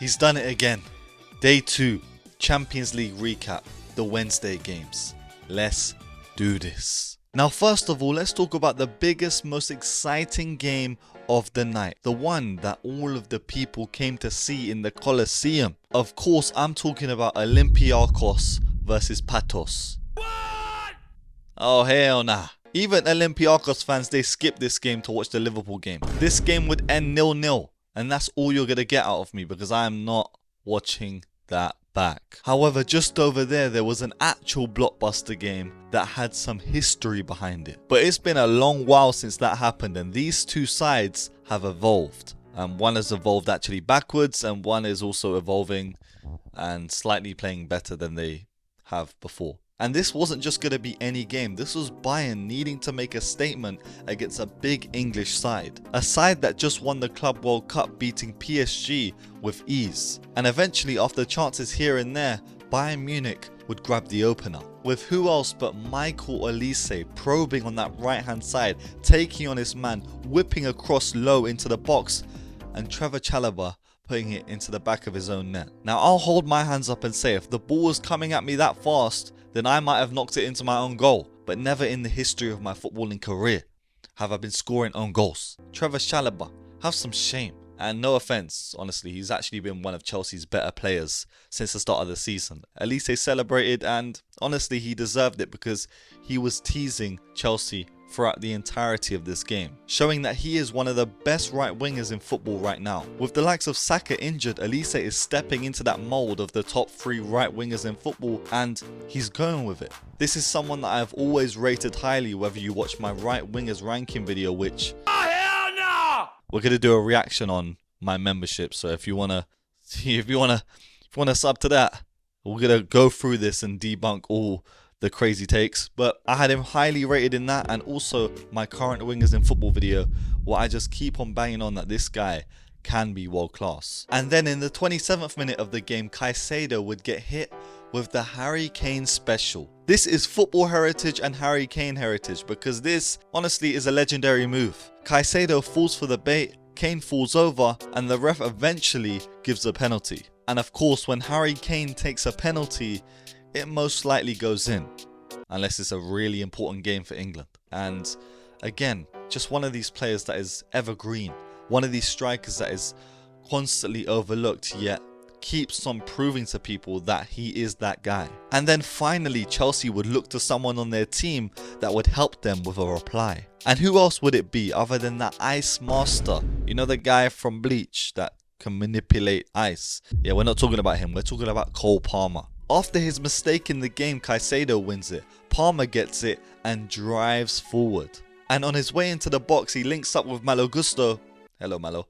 He's done it again. Day 2, Champions League recap, the Wednesday games. Let's do this. Now first of all, let's talk about the biggest, most exciting game of the night. The one that all of the people came to see in the Colosseum. Of course, I'm talking about Olympiacos versus Patos. What? Oh hell nah. Even Olympiacos fans, they skipped this game to watch the Liverpool game. This game would end 0-0. And that's all you're going to get out of me because I am not watching that back. However, just over there was an actual blockbuster game that had some history behind it. But it's been a long while since that happened, and these two sides have evolved. One has evolved actually backwards, and one is also evolving and slightly playing better than they have before. And this wasn't just going to be any game. This was Bayern needing to make a statement against a big English side. A side that just won the Club World Cup, beating PSG with ease. And eventually, after chances here and there, Bayern Munich would grab the opener. With who else but Michael Olise probing on that right hand side, taking on his man, whipping across low into the box, and Trevor Chalobah putting it into the back of his own net. Now I'll hold my hands up and say if the ball was coming at me that fast, then I might have knocked it into my own goal. But never in the history of my footballing career have I been scoring own goals. Trevor Chalobah, have some shame. And no offence, honestly, he's actually been one of Chelsea's better players since the start of the season. Olise celebrated, and honestly he deserved it because he was teasing Chelsea throughout the entirety of this game, showing that he is one of the best right wingers in football right now. With the likes of Saka injured, Olise is stepping into that mould of the top 3 right wingers in football, and he's going with it. This is someone that I've always rated highly, whether you watch my right wingers ranking video, which we're gonna do a reaction on my membership. So if you wanna sub to that, we're gonna go through this and debunk all the crazy takes. But I had him highly rated in that, and also my current wingers in football video, where I just keep on banging on that this guy can be world class. And then in the 27th minute of the game, Caicedo would get hit with the Harry Kane special. This is football heritage and Harry Kane heritage, because this honestly is a legendary move. Caicedo falls for the bait, Kane falls over, and the ref eventually gives a penalty. And of course, when Harry Kane takes a penalty, it most likely goes in, unless it's a really important game for England. And again, just one of these players that is evergreen, one of these strikers that is constantly overlooked, yet keeps on proving to people that he is that guy. And then finally, Chelsea would look to someone on their team that would help them with a reply. And who else would it be other than that ice master? You know, the guy from Bleach that can manipulate ice. Yeah, we're not talking about him, we're talking about Cole Palmer. After his mistake in the game, Caicedo wins it. Palmer gets it and drives forward. And on his way into the box, he links up with Malo Gusto, hello Malo,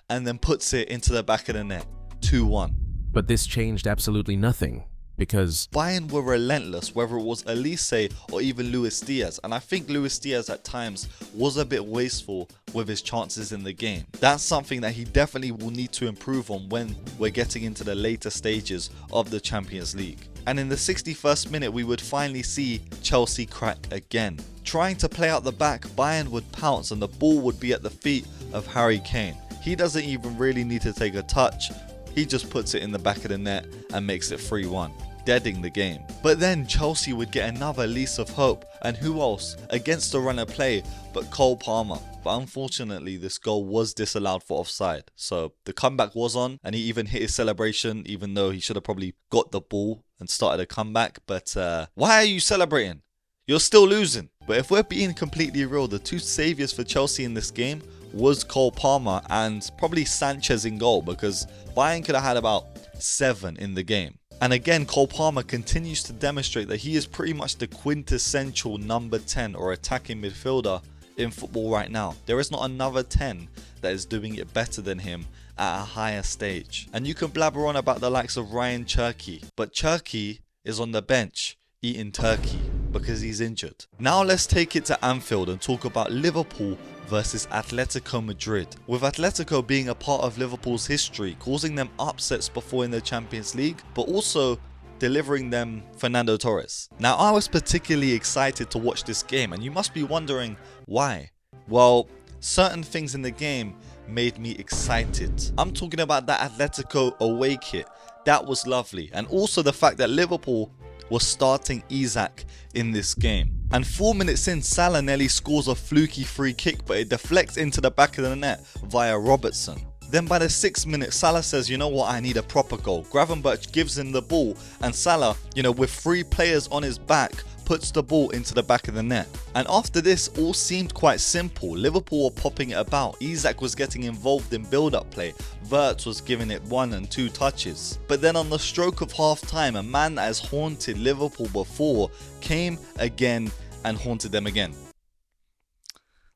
and then puts it into the back of the net. 2-1. But this changed absolutely nothing, because Bayern were relentless, whether it was Olise or even Luis Diaz, and I think Luis Diaz at times was a bit wasteful with his chances in the game. That's something that he definitely will need to improve on when we're getting into the later stages of the Champions League. And in the 61st minute, we would finally see Chelsea crack again. Trying to play out the back, Bayern would pounce and the ball would be at the feet of Harry Kane. He doesn't even really need to take a touch. He just puts it in the back of the net and makes it 3-1, deading the game. But then Chelsea would get another lease of hope, and who else against the run of play but Cole Palmer. But unfortunately, this goal was disallowed for offside. So the comeback was on, and he even hit his celebration, even though he should have probably got the ball and started a comeback. But why are you celebrating? You're still losing. But if we're being completely real, the two saviours for Chelsea in this game was Cole Palmer and probably Sanchez in goal, because Bayern could have had about 7 in the game. And again, Cole Palmer continues to demonstrate that he is pretty much the quintessential number 10 or attacking midfielder in football right now. There is not another 10 that is doing it better than him at a higher stage. And you can blabber on about the likes of Ryan Cherki, but Cherki is on the bench eating turkey because he's injured. Now let's take it to Anfield and talk about Liverpool versus Atletico Madrid. With Atletico being a part of Liverpool's history, causing them upsets before in the Champions League, but also delivering them Fernando Torres. Now I was particularly excited to watch this game, and you must be wondering why. Well, certain things in the game made me excited. I'm talking about that Atletico away kit. That was lovely. And also the fact that Liverpool was starting Isak in this game. And 4 minutes in, Salah nearly scores a fluky free kick, but it deflects into the back of the net via Robertson. Then by the 6th minute, Salah says, you know what, I need a proper goal. Gravenberch gives him the ball, and Salah, with 3 players on his back, puts the ball into the back of the net. And after this, all seemed quite simple. Liverpool were popping it about. Isak was getting involved in build-up play. Wirtz was giving it 1 and 2 touches. But then on the stroke of half time, a man that has haunted Liverpool before came again and haunted them again.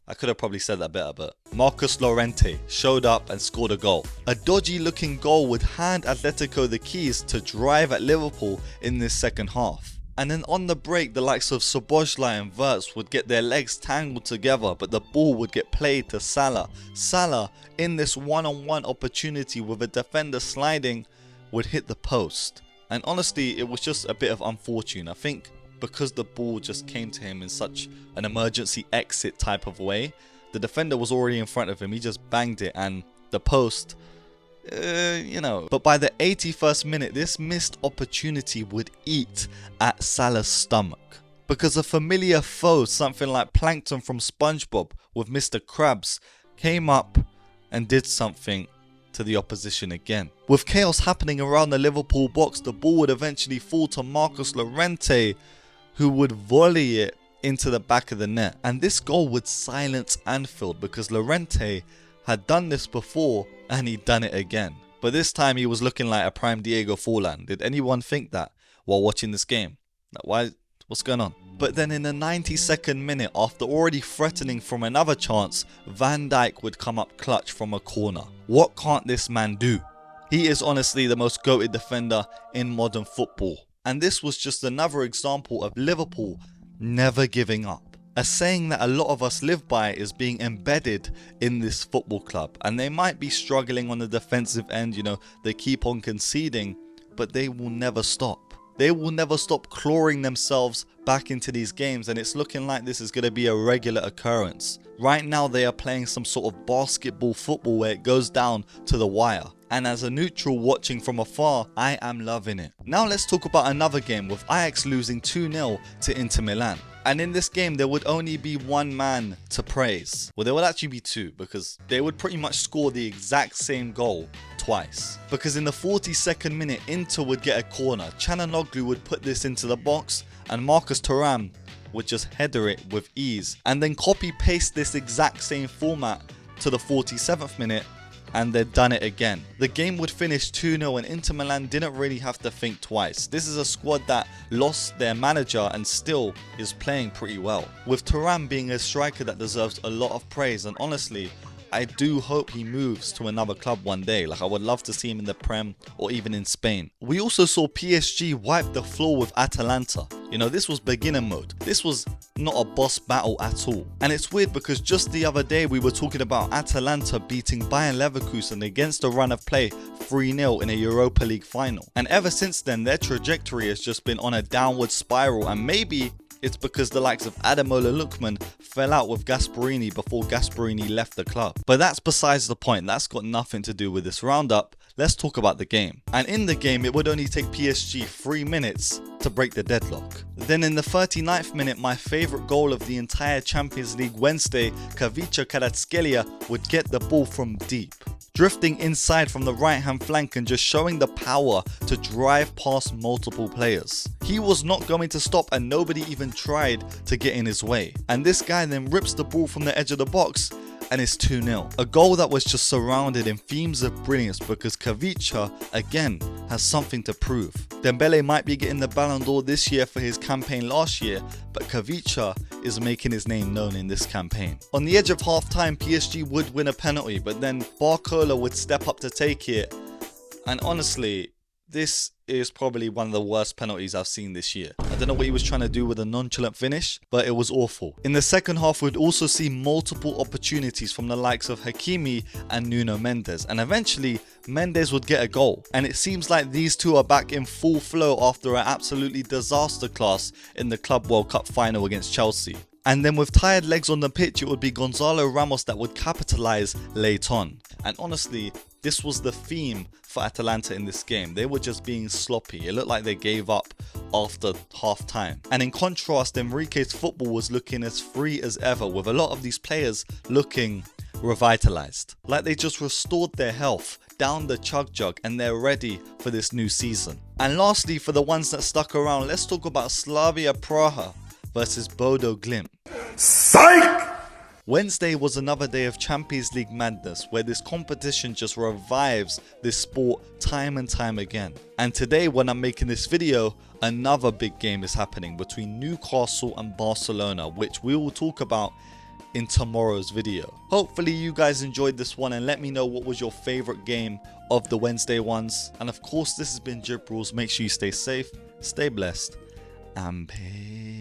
I could have probably said that better, but Marcus Llorente showed up and scored a goal. A dodgy looking goal would hand Atletico the keys to drive at Liverpool in this second half. And then on the break, the likes of Szoboszlai and Wirtz would get their legs tangled together, but the ball would get played to Salah. Salah, in this one-on-one opportunity with a defender sliding, would hit the post. And honestly, it was just a bit of unfortune. I think because the ball just came to him in such an emergency exit type of way, the defender was already in front of him. He just banged it, and the post, But by the 81st minute, this missed opportunity would eat at Salah's stomach. Because a familiar foe, something like Plankton from SpongeBob with Mr. Krabs, came up and did something to the opposition again. With chaos happening around the Liverpool box, the ball would eventually fall to Marcus Llorente, who would volley it into the back of the net. And this goal would silence Anfield, because Llorente had done this before and he'd done it again. But this time he was looking like a prime Diego Forlan. Did anyone think that while watching this game? What's going on? But then in the 92nd minute, after already threatening from another chance, Van Dijk would come up clutch from a corner. What can't this man do? He is honestly the most goated defender in modern football. And this was just another example of Liverpool never giving up. A saying that a lot of us live by is being embedded in this football club. And they might be struggling on the defensive end, they keep on conceding, but they will never stop. They will never stop clawing themselves back into these games, and it's looking like this is going to be a regular occurrence. Right now they are playing some sort of basketball football where it goes down to the wire. And as a neutral watching from afar, I am loving it. Now let's talk about another game with Ajax losing 2-0 to Inter Milan. And in this game, there would only be one man to praise. Well, there would actually be two, because they would pretty much score the exact same goal twice. Because in the 42nd minute, Inter would get a corner. Çalhanoğlu would put this into the box, and Marcus Thuram would just header it with ease. And then copy paste this exact same format to the 47th minute, and they'd done it again. The game would finish 2-0 and Inter Milan didn't really have to think twice. This is a squad that lost their manager and still is playing pretty well. With Thuram being a striker that deserves a lot of praise, and honestly, I do hope he moves to another club one day. I would love to see him in the Prem or even in Spain. We also saw PSG wipe the floor with Atalanta. This was beginner mode. This was not a boss battle at all. And it's weird because just the other day we were talking about Atalanta beating Bayern Leverkusen against a run of play 3-0 in a Europa League final. And ever since then, their trajectory has just been on a downward spiral, and maybe it's because the likes of Ademola Lookman fell out with Gasperini before Gasperini left the club. But that's besides the point. That's got nothing to do with this roundup. Let's talk about the game. And in the game, it would only take PSG 3 minutes to break the deadlock. Then in the 39th minute, my favourite goal of the entire Champions League Wednesday, Kavica Kvaratskhelia would get the ball from deep, drifting inside from the right hand flank and just showing the power to drive past multiple players. He was not going to stop, and nobody even tried to get in his way. And this guy then rips the ball from the edge of the box, and it's 2-0. A goal that was just surrounded in themes of brilliance, because Kavica, again, has something to prove. Dembele might be getting the Ballon d'Or this year for his campaign last year, but Kavica is making his name known in this campaign. On the edge of half-time, PSG would win a penalty, but then Barcola would step up to take it. And honestly, this is probably one of the worst penalties I've seen this year. I don't know what he was trying to do with a nonchalant finish, but it was awful. In the second half, we'd also see multiple opportunities from the likes of Hakimi and Nuno Mendes, and eventually Mendes would get a goal. And it seems like these two are back in full flow after an absolutely disaster class in the Club World Cup final against Chelsea. And then with tired legs on the pitch, it would be Gonzalo Ramos that would capitalize late on. And honestly, this was the theme for Atalanta in this game. They were just being sloppy. It looked like they gave up after half time. And in contrast, Enrique's football was looking as free as ever, with a lot of these players looking revitalized. Like they just restored their health down the chug jug and they're ready for this new season. And lastly, for the ones that stuck around, let's talk about Slavia Praha versus Bodo Glimt. Psych! Wednesday was another day of Champions League madness where this competition just revives this sport time and time again. And today when I'm making this video, another big game is happening between Newcastle and Barcelona, which we will talk about in tomorrow's video. Hopefully you guys enjoyed this one and let me know what was your favorite game of the Wednesday ones. And of course, this has been Jib Rules. Make sure you stay safe, stay blessed, and peace.